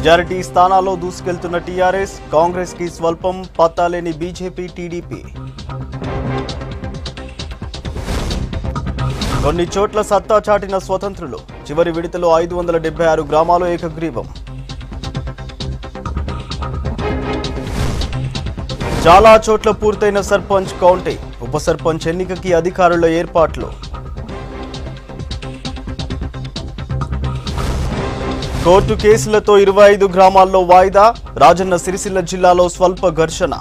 Majority స్థానాల్లో దూసుకెళ్తున్న TRS, Congress కి స్వల్పం పత్తాలేని BJP, TDP. కొన్ని చోట్ల సత్తా చాటిన స్వతంత్రులు, చివరి విడతలో 576 గ్రామాలు ఏకగ్రీవం. చాలా చోట్ల పూర్తయిన సర్పంచ్ కౌంటింగ్, ఉప సర్పంచ్ ఎన్నికకి అధికారుల ఏర్పాట్లు. కోర్టు కేసులతో 25 గ్రామాల్లో వాయిదా, రాజన్న సిరిసిల్ల జిల్లాలో స్వల్ప ఘర్షణ.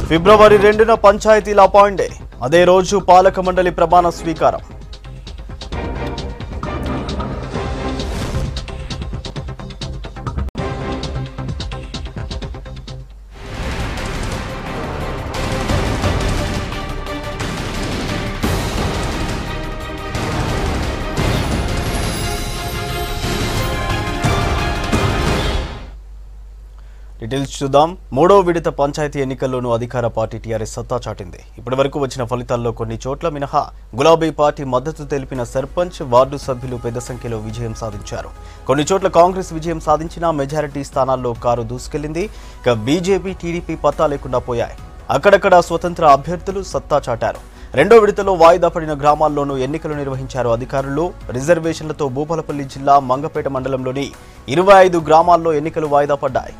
ఫిబ్రవరి 2న పంచాయతీల అపాయింట్ డే, అదే రోజు పాలక మండలి ప్రమాణ స్వీకారం. డీటెయిల్స్ చూద్దాం. మూడో విడత పంచాయతీ ఎన్నికల్లోనూ అధికార పార్టీ టీఆర్ఎస్ సత్తా చాటింది. ఇప్పటి వరకు వచ్చిన ఫలితాల్లో కొన్ని చోట్ల మినహా గులాబీ పార్టీ మద్దతు తెలిపిన సర్పంచ్, వార్డు సభ్యులు పెద్ద సంఖ్యలో విజయం సాధించారు. కొన్ని చోట్ల కాంగ్రెస్ విజయం సాధించిన మెజారిటీ స్థానాల్లో కారు దూసుకెళ్లింది. ఇక బీజేపీ, టీడీపీ పత్తా లేకుండా పోయాయి. అక్కడక్కడ స్వతంత్ర అభ్యర్థులు సత్తా చాటారు. రెండో విడతలో వాయిదా పడిన గ్రామాల్లోనూ ఎన్నికలు నిర్వహించారు అధికారులు. రిజర్వేషన్లతో భూపాలపల్లి జిల్లా మంగపేట మండలంలోని 25 గ్రామాల్లో ఎన్నికలు వాయిదా పడ్డాయి.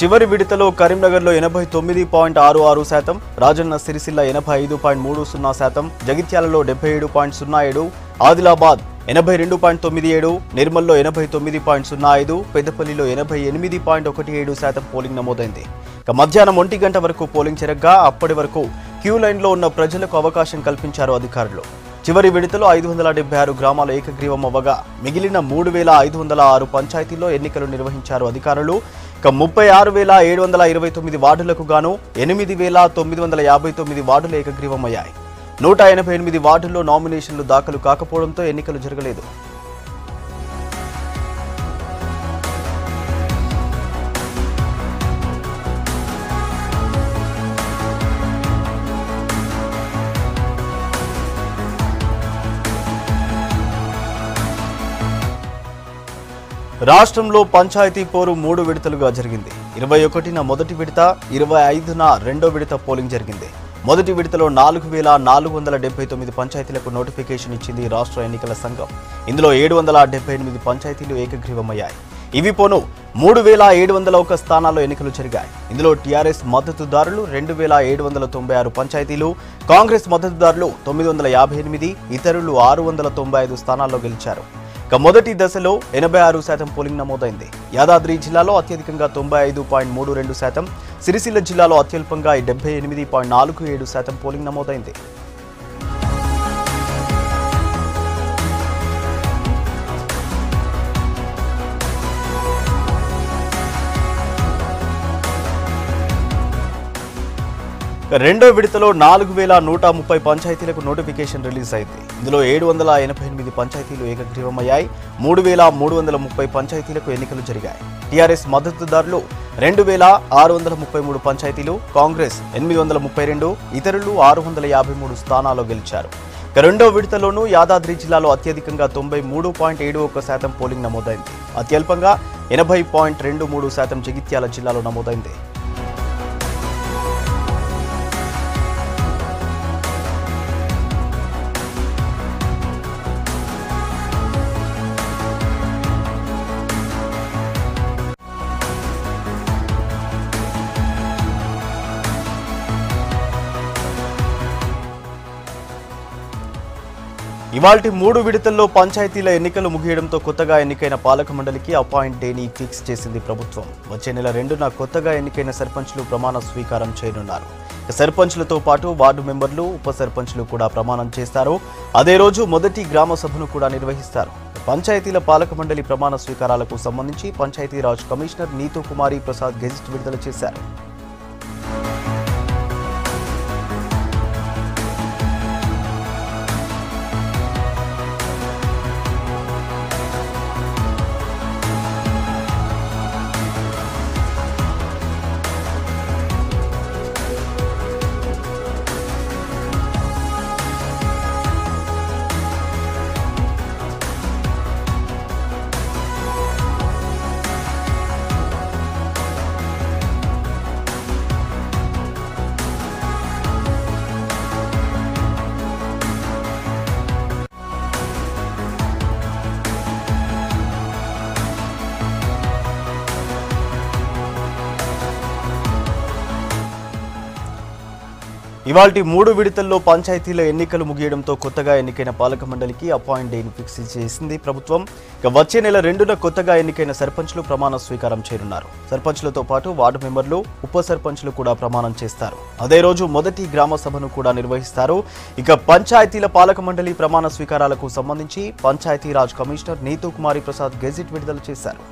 చివరి విడతలో కరీంనగర్లో 89.66%, రాజన్న సిరిసిల్ల 85.30%, జగిత్యాలలో 77.07%, ఆదిలాబాద్ 82.97%, నిర్మల్లో 89.05%, పెద్దపల్లిలో 88.17% పోలింగ్ నమోదైంది. ఇక మధ్యాహ్నం 1 గంట వరకు పోలింగ్ జరగగా అప్పటి వరకు క్యూ లైన్లో ఉన్న ప్రజలకు అవకాశం కల్పించారు అధికారులు. చివరి విడతలో 576 గ్రామాలు ఏకగ్రీవం అవ్వగా మిగిలిన 3506 పంచాయతీల్లో ఎన్నికలు నిర్వహించారు అధికారులు. ఇక 36,729 వార్డులకు గాను 8,959 వార్డులు ఏకగ్రీవమయ్యాయి. 188 వార్డుల్లో నామినేషన్లు దాఖలు కాకపోవడంతో ఎన్నికలు జరగలేదు. రాష్ట్రంలో పంచాయతీ పోరు 3 విడతలుగా జరిగింది. 21న మొదటి విడత, 25న రెండో విడత పోలింగ్ జరిగింది. మొదటి విడతలో 4,479 పంచాయతీలకు నోటిఫికేషన్ ఇచ్చింది రాష్ట్ర ఎన్నికల సంఘం. ఇందులో 778 పంచాయతీలు ఏకగ్రీవమయ్యాయి. ఇవి పోను 3,701 స్థానాల్లో ఎన్నికలు జరిగాయి. ఇందులో టీఆర్ఎస్ మద్దతుదారులు 2,796 పంచాయతీలు, కాంగ్రెస్ మద్దతుదారులు 958, ఇతరులు 695 స్థానాల్లో గెలిచారు. ఇక మొదటి దశలో 86% పోలింగ్ నమోదైంది. యాదాద్రి జిల్లాలో అత్యధికంగా 95.32%, సిరిసిల్ల జిల్లాలో అత్యల్పంగా 78.47% పోలింగ్ నమోదైంది. రెండో విడతలో 4,130 పంచాయతీలకు నోటిఫికేషన్ రిలీజ్ అయింది. ఇందులో 788 పంచాయతీలు ఏకగ్రీవమయ్యాయి. 3,330 పంచాయతీలకు ఎన్నికలు జరిగాయి. టీఆర్ఎస్ మద్దతుదారులు 2,633 పంచాయతీలు, కాంగ్రెస్ 832, ఇతరులు 653 స్థానాల్లో గెలిచారు. రెండో విడతలోనూ యాదాద్రి జిల్లాలో అత్యధికంగా 93.71% పోలింగ్ నమోదైంది. అత్యల్పంగా 80.23% జగిత్యాల జిల్లాలో నమోదైంది. ఇవాల్టి 3 విడతల్లో పంచాయతీల ఎన్నికలు ముగియడంతో కొత్తగా ఎన్నికైన పాలక మండలికి అపాయింట్ డేని ఫిక్స్ చేసింది ప్రభుత్వం. వచ్చే నెల 2న కొత్తగా ఎన్నికైన సర్పంచ్లు ప్రమాణ స్వీకారం చేయనున్నారు. సర్పంచ్లతో పాటు వార్డు మెంబర్లు, ఉప సర్పంచ్లు కూడా ప్రమాణం చేస్తారు. అదే రోజు మొదటి గ్రామ సభను కూడా నిర్వహిస్తారు. పంచాయతీల పాలక మండలి ప్రమాణ స్వీకారాలకు సంబంధించి పంచాయతీరాజ్ కమిషనర్ నీతూ కుమారి ప్రసాద్ గెజిట్ విడుదల చేశారు. ఇవాల్టి 3 విడతల్లో పంచాయతీల ఎన్నికలు ముగియడంతో కొత్తగా ఎన్నికైన పాలక మండలికి అపాయింట్ డేని ఫిక్స్ చేసింది ప్రభుత్వం. ఇక వచ్చే నెల 2న కొత్తగా ఎన్నికైన సర్పంచ్లు ప్రమాణ స్వీకారం చేయనున్నారు. సర్పంచ్లతో పాటు వార్డు మెంబర్లు, ఉప సర్పంచ్లు కూడా ప్రమాణం చేస్తారు. అదే రోజు మొదటి గ్రామ సభను కూడా నిర్వహిస్తారు. ఇక పంచాయతీల పాలక మండలి ప్రమాణ స్వీకారాలకు సంబంధించి పంచాయతీరాజ్ కమిషనర్ నీతూ కుమారి ప్రసాద్ గెజిట్ విడుదల చేశారు.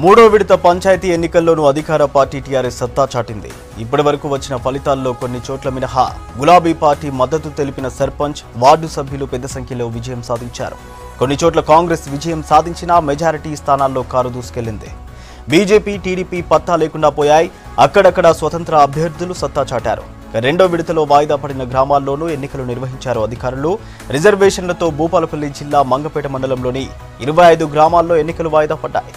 మూడో విడత పంచాయతీ ఎన్నికల్లోనూ అధికార పార్టీ టీఆర్ఎస్ సత్తా చాటింది. ఇప్పటి వరకు వచ్చిన ఫలితాల్లో కొన్ని చోట్ల మినహా గులాబీ పార్టీ మద్దతు తెలిపిన సర్పంచ్, వార్డు సభ్యులు పెద్ద సంఖ్యలో విజయం సాధించారు. కొన్ని చోట్ల కాంగ్రెస్ విజయం సాధించినా మెజారిటీ స్థానాల్లో కారు దూసుకెళ్లింది. బీజేపీ, టీడీపీ పత్తా లేకుండా పోయాయి. అక్కడక్కడ స్వతంత్ర అభ్యర్థులు సత్తా చాటారు. రెండో విడతలో వాయిదా పడిన గ్రామాల్లోనూ ఎన్నికలు నిర్వహించారు అధికారులు. రిజర్వేషన్లతో భూపాలపల్లి జిల్లా మంగపేట మండలంలోని 25 గ్రామాల్లో ఎన్నికలు వాయిదా పడ్డాయి.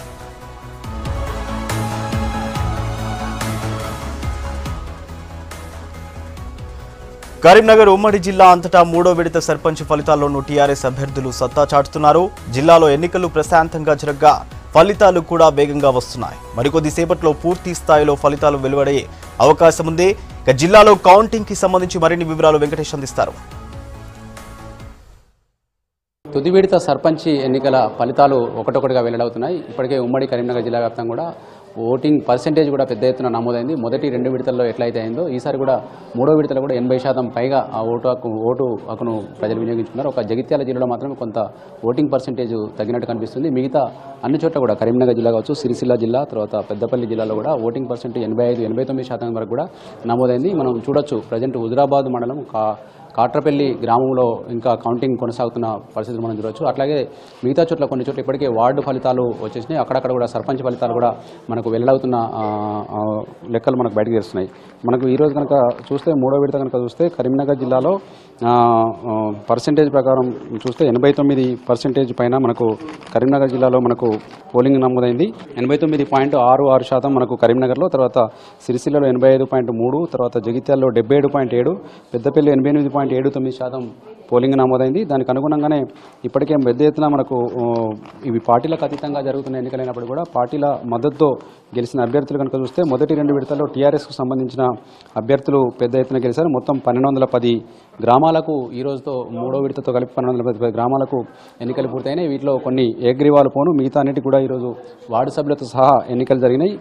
కరీంనగర్ ఉమ్మడి జిల్లా అంతటా మూడో విడత సర్పంచ్ ఫలితాల్లోనూ టీఆర్ఎస్ అభ్యర్థులు సత్తా చాటుతున్నారు. జిల్లాలో ఎన్నికలు ప్రశాంతంగా జరగ్గా ఫలితాలు కూడా వేగంగా వస్తున్నాయి. మరికొద్దిసేపట్లో పూర్తి స్థాయిలో ఫలితాలు వెలువడే అవకాశం ఉంది. జిల్లాలో కౌంటింగ్ కి సంబంధించి మరిన్ని వివరాలు వెంకటేష్ అందిస్తారు. తుది విడత సర్పంచ్ ఎన్నికల ఫలితాలు ఒకటొకటిగా వెల్లడవుతున్నాయి. ఇప్పటికే ఉమ్మడి కరీంనగర్ జిల్లా వ్యాప్తంగా కూడా ఓటింగ్ పర్సెంటేజ్ కూడా పెద్ద ఎత్తున నమోదైంది. మొదటి 2 విడతల్లో ఎట్లయితే అయిందో ఈసారి కూడా మూడో విడతలో కూడా 80% పైగా ఆ ఓటు హక్కును ప్రజలు వినియోగించుకున్నారు. ఒక జగిత్యాల జిల్లాలో మాత్రమే కొంత ఓటింగ్ పర్సెంటేజ్ తగ్గినట్టు కనిపిస్తుంది. మిగతా అన్ని చోట్ల కూడా కరీంనగర్ జిల్లా కావచ్చు, సిరిసిల్ల జిల్లా, తర్వాత పెద్దపల్లి జిల్లాలో కూడా ఓటింగ్ పర్సెంటేజ్ 85-89% వరకు కూడా నమోదైంది. మనం చూడొచ్చు ప్రజెంట్ హుజురాబాద్ మండలం కాట్రపల్లి గ్రామంలో ఇంకా కౌంటింగ్ కొనసాగుతున్న పరిస్థితులు మనం చూడవచ్చు. అట్లాగే మిగతా చోట్ల కొన్ని చోట్ల ఇప్పటికే వార్డు ఫలితాలు వచ్చేసినాయి. అక్కడక్కడ కూడా సర్పంచ్ ఫలితాలు కూడా మనకు వెల్లడవుతున్న లెక్కలు మనకు బయటకు తెస్తున్నాయి. మనకు ఈరోజు కనుక చూస్తే మూడో విడత కనుక చూస్తే కరీంనగర్ జిల్లాలో పర్సెంటేజ్ ప్రకారం చూస్తే 89% పైన మనకు కరీంనగర్ జిల్లాలో మనకు పోలింగ్ నమోదైంది. 89.66% మనకు కరీంనగర్లో, తర్వాత సిరిసిల్లలో 85.3%, తర్వాత జగిత్యాలలో 77.7%, పెద్దపల్లి 88.79% పోలింగ్ నమోదైంది. దానికి అనుగుణంగానే ఇప్పటికే పెద్ద ఎత్తున మనకు ఇవి పార్టీలకు అతీతంగా జరుగుతున్న ఎన్నికలైనప్పుడు కూడా పార్టీల మద్దతుతో గెలిచిన అభ్యర్థులు కనుక చూస్తే మొదటి 2 విడతల్లో టీఆర్ఎస్కు సంబంధించిన అభ్యర్థులు పెద్ద ఎత్తున గెలిచారు. మొత్తం 1210 గ్రామాలకు ఈ రోజుతో మూడో విడతతో కలిపి 1210 గ్రామాలకు ఎన్నికలు పూర్తయినాయి. వీటిలో కొన్ని ఏగ్రీవాలు పోను, మిగతా అన్నిటి కూడా ఈరోజు వార్డు సభ్యులతో సహా ఎన్నికలు జరిగినాయి.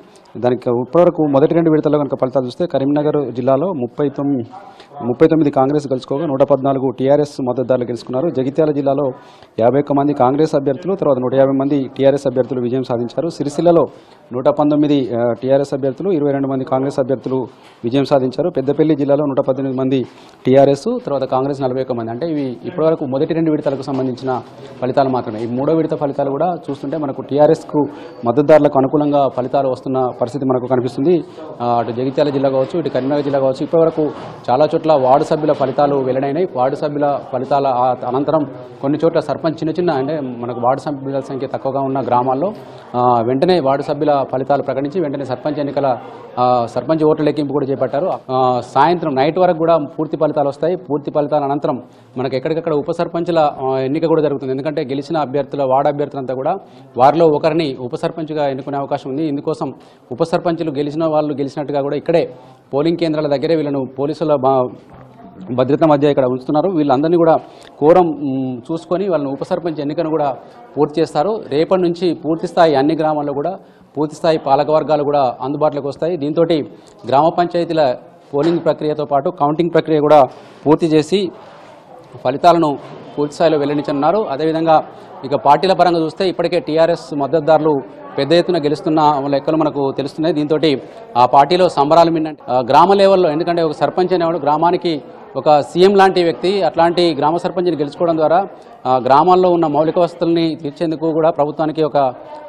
దానికి ఇప్పటివరకు మొదటి 2 విడతల్లో కనుక ఫలితాలు చూస్తే కరీంనగర్ జిల్లాలో 39 కాంగ్రెస్ గెలుచుకోగా 114 టీఆర్ఎస్ మద్దతుదారులు గెలుచుకున్నారు. జగిత్యాల జిల్లాలో 51 మంది కాంగ్రెస్ అభ్యర్థులు, తర్వాత 150 మంది టీఆర్ఎస్ అభ్యర్థులు విజయం సాధించారు. సిరిసిల్లలో 119 టీఆర్ఎస్ అభ్యర్థులు, 22 మంది కాంగ్రెస్ అభ్యర్థులు విజయం సాధించారు. పెద్దపల్లి జిల్లాలో 118 మంది టీఆర్ఎస్, తర్వాత కాంగ్రెస్ 41 మంది. అంటే ఇవి ఇప్పటివరకు మొదటి 2 విడతలకు సంబంధించిన ఫలితాలు మాత్రమే. ఈ మూడో విడత ఫలితాలు కూడా చూస్తుంటే మనకు టీఆర్ఎస్కు మద్దతుదారులకు అనుకూలంగా ఫలితాలు వస్తున్న పరిస్థితి మనకు కనిపిస్తుంది. అటు జగిత్యాల జిల్లా కావచ్చు, ఇటు కరీంనగర్ జిల్లా కావచ్చు, ఇప్పటివరకు చాలా చోట్ల వార్డు సభ్యుల ఫలితాలు వెల్లడైనాయి. వార్డు సభ్యుల ఫలితాల అనంతరం కొన్ని చోట్ల సర్పంచ్ చిన్న అంటే మనకు వార్డు సభ్యుల సంఖ్య తక్కువగా ఉన్న గ్రామాల్లో వెంటనే వార్డు సభ్యుల ఫలితాలు ప్రకటించి వెంటనే సర్పంచ్ ఓట్ల లెక్కింపు కూడా చేపట్టారు. సాయంత్రం నైట్ వరకు కూడా పూర్తి ఫలితాలు వస్తాయి. పూర్తి ఫలితాల అనంతరం మనకు ఎక్కడికక్కడ ఉప సర్పంచ్ల ఎన్నిక కూడా జరుగుతుంది. ఎందుకంటే గెలిచిన అభ్యర్థుల వార్డు అభ్యర్థులంతా కూడా వారిలో ఒకరిని ఉప సర్పంచ్గా ఎన్నుకునే అవకాశం ఉంది. ఇందుకోసం ఉప సర్పంచ్లు గెలిచిన వాళ్ళు గెలిచినట్టుగా కూడా ఇక్కడే పోలింగ్ కేంద్రాల దగ్గరే వీళ్ళను పోలీసుల భద్రత మధ్య ఇక్కడ ఉంచుతున్నారు. వీళ్ళందరినీ కూడా కోరం చూసుకొని వాళ్ళని ఉప సర్పంచ్ ఎన్నికను కూడా పూర్తి చేస్తారు. రేపటి నుంచి పూర్తి స్థాయి అన్ని గ్రామాల్లో కూడా పూర్తి స్థాయి పాలక వర్గాలు కూడా అందుబాటులోకి వస్తాయి. దీంతో గ్రామ పంచాయతీల పోలింగ్ ప్రక్రియతో పాటు కౌంటింగ్ ప్రక్రియ కూడా పూర్తి చేసి ఫలితాలను పూర్తి స్థాయిలో వెల్లడించనున్నారు. అదేవిధంగా ఇక పార్టీల పరంగా చూస్తే ఇప్పటికే టీఆర్ఎస్ మద్దతుదారులు పెద్ద ఎత్తున గెలుస్తున్న లెక్కలు మనకు తెలుస్తున్నాయి. దీంతో ఆ పార్టీలో సంబరాలు మిన్నంటే గ్రామ లెవెల్లో, ఎందుకంటే ఒక సర్పంచ్ అనేవాడు గ్రామానికి ఒక సీఎం లాంటి వ్యక్తి. అట్లాంటి గ్రామ సర్పంచ్ని గెలుచుకోవడం ద్వారా గ్రామాల్లో ఉన్న మౌలిక వసతుల్ని తీర్చేందుకు కూడా ప్రభుత్వానికి ఒక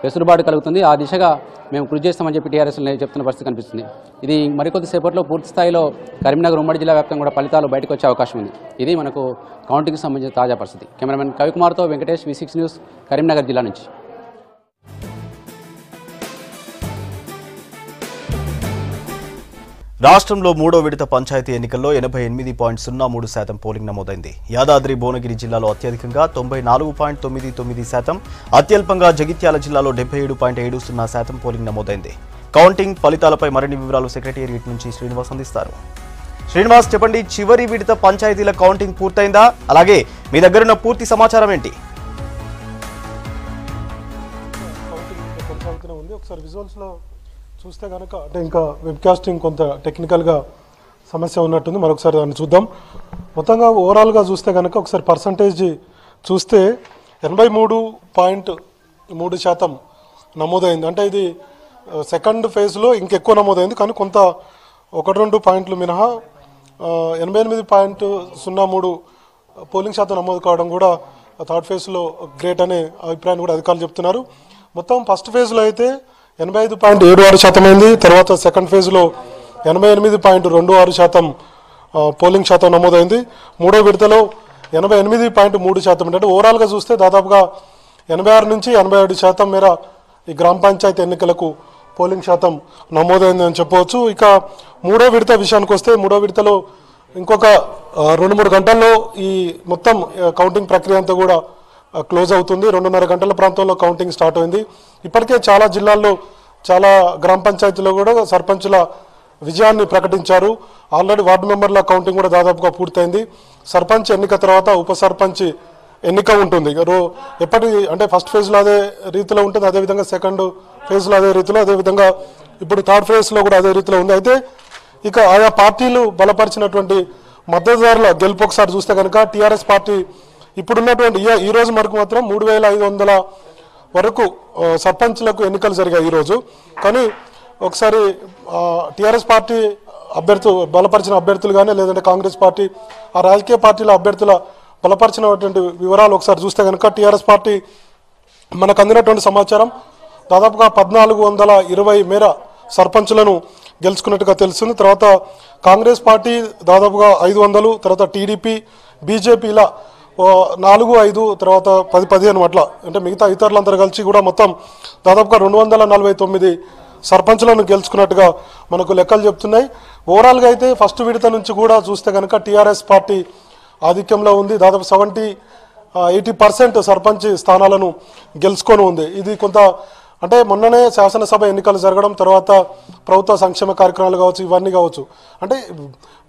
వెసులుబాటు కలుగుతుంది. ఆ దిశగా మేము కృషి చేస్తామని చెప్పి టీఆర్ఎస్ చెప్తున్న పరిస్థితి కనిపిస్తుంది. ఇది మరికొద్ది సేపట్లో పూర్తి స్థాయిలో కరీంనగర్ ఉమ్మడి జిల్లా వ్యాప్తంగా కూడా ఫలితాలు బయటకు వచ్చే అవకాశం ఉంది. ఇది మనకు కౌంటింగ్కి సంబంధించిన తాజా పరిస్థితి. కెమెరామెన్ కవికుమార్తో వెంకటేష్, V6 న్యూస్, కరీంనగర్ జిల్లా నుంచి. రాష్ట్రంలో మూడో విడత పంచాయతీ ఎన్నికల్లో 88.03% పోలింగ్ నమోదైంది. యాదాద్రి భువనగిరి జిల్లాలో అత్యధికంగా 94.99%, అత్యల్పంగా జగిత్యాల జిల్లాలో 77.70% పోలింగ్ నమోదైంది. కౌంటింగ్ ఫలితాలపై మరిన్ని వివరాలు సెక్రటేరియట్ నుంచి శ్రీనివాస్ అందిస్తారు. శ్రీనివాస్, చెప్పండి, చివరి విడత పంచాయతీల కౌంటింగ్ పూర్తయిందా? అలాగే మీ దగ్గరున్న పూర్తి సమాచారం ఏంటి? చూస్తే కనుక అంటే ఇంకా వెబ్కాస్టింగ్ కొంత టెక్నికల్గా సమస్య ఉన్నట్టుంది, మరొకసారి దాన్ని చూద్దాం. మొత్తంగా ఓవరాల్గా చూస్తే కనుక ఒకసారి పర్సంటేజ్ చూస్తే 83.3% నమోదైంది. అంటే ఇది సెకండ్ ఫేజ్లో ఇంకెక్కువ నమోదైంది, కానీ కొంత 1-2 పాయింట్లు మినహా 88.03 పోలింగ్ శాతం నమోదు కావడం కూడా థర్డ్ ఫేజ్లో గ్రేట్ అనే అభిప్రాయాన్ని కూడా అధికారులు చెప్తున్నారు. మొత్తం ఫస్ట్ ఫేజ్లో అయితే 85.76% అయింది. తర్వాత సెకండ్ ఫేజ్లో 88.26% పోలింగ్ శాతం నమోదైంది. మూడో విడతలో 88.3%. అంటే ఓవరాల్గా చూస్తే దాదాపుగా 86 నుంచి 87% మేర ఈ గ్రామ పంచాయతీ ఎన్నికలకు పోలింగ్ శాతం నమోదైంది అని చెప్పవచ్చు. ఇక మూడో విడత విషయానికి వస్తే మూడో విడతలో ఇంకొక 2-3 గంటల్లో ఈ మొత్తం కౌంటింగ్ ప్రక్రియ అంతా కూడా క్లోజ్ అవుతుంది. 2:30 గంటల ప్రాంతంలో కౌంటింగ్ స్టార్ట్ అయింది. ఇప్పటికే చాలా జిల్లాల్లో చాలా గ్రామ పంచాయతీలో కూడా సర్పంచుల విజయాన్ని ప్రకటించారు. ఆల్రెడీ వార్డు మెంబర్ల కౌంటింగ్ కూడా దాదాపుగా పూర్తయింది. సర్పంచ్ ఎన్నిక తర్వాత ఉప సర్పంచ్ ఎన్నిక ఉంటుంది. ఎప్పటి అంటే ఫస్ట్ ఫేజ్లో అదే రీతిలో ఉంటుంది, అదేవిధంగా సెకండ్ ఫేజ్లో అదే రీతిలో, అదేవిధంగా ఇప్పుడు థర్డ్ ఫేజ్లో కూడా అదే రీతిలో ఉంది. అయితే ఇక ఆయా పార్టీలు బలపరిచినటువంటి మద్దతుదారుల గెలుపు ఒకసారి చూస్తే కనుక టీఆర్ఎస్ పార్టీ ఇప్పుడున్నటువంటి ఈ రోజు వరకు మాత్రం 3,500 వరకు సర్పంచ్లకు ఎన్నికలు జరిగాయి ఈరోజు. కానీ ఒకసారి టీఆర్ఎస్ పార్టీ బలపరిచిన అభ్యర్థులు కానీ లేదంటే కాంగ్రెస్ పార్టీ ఆ రాజకీయ పార్టీల అభ్యర్థుల బలపరిచినటువంటి వివరాలు ఒకసారి చూస్తే కనుక టీఆర్ఎస్ పార్టీ మనకు అందినటువంటి సమాచారం దాదాపుగా 1,420 మేర సర్పంచులను గెలుచుకున్నట్టుగా తెలుస్తుంది. తర్వాత కాంగ్రెస్ పార్టీ దాదాపుగా 500, తర్వాత టీడీపీ, బీజేపీల 4-5, తర్వాత 10-15 అట్లా, అంటే మిగతా ఇతరులందరూ కలిసి కూడా మొత్తం దాదాపుగా 249 సర్పంచులను గెలుచుకున్నట్టుగా మనకు లెక్కలు చెప్తున్నాయి. ఓవరాల్గా అయితే ఫస్ట్ విడత నుంచి కూడా చూస్తే కనుక టీఆర్ఎస్ పార్టీ ఆధిక్యంలో ఉంది. దాదాపు 70-80% సర్పంచ్ స్థానాలను గెలుచుకొని ఉంది. ఇది కొంత అంటే మొన్ననే శాసనసభ ఎన్నికలు జరగడం, తర్వాత ప్రభుత్వ సంక్షేమ కార్యక్రమాలు కావచ్చు, ఇవన్నీ కావచ్చు. అంటే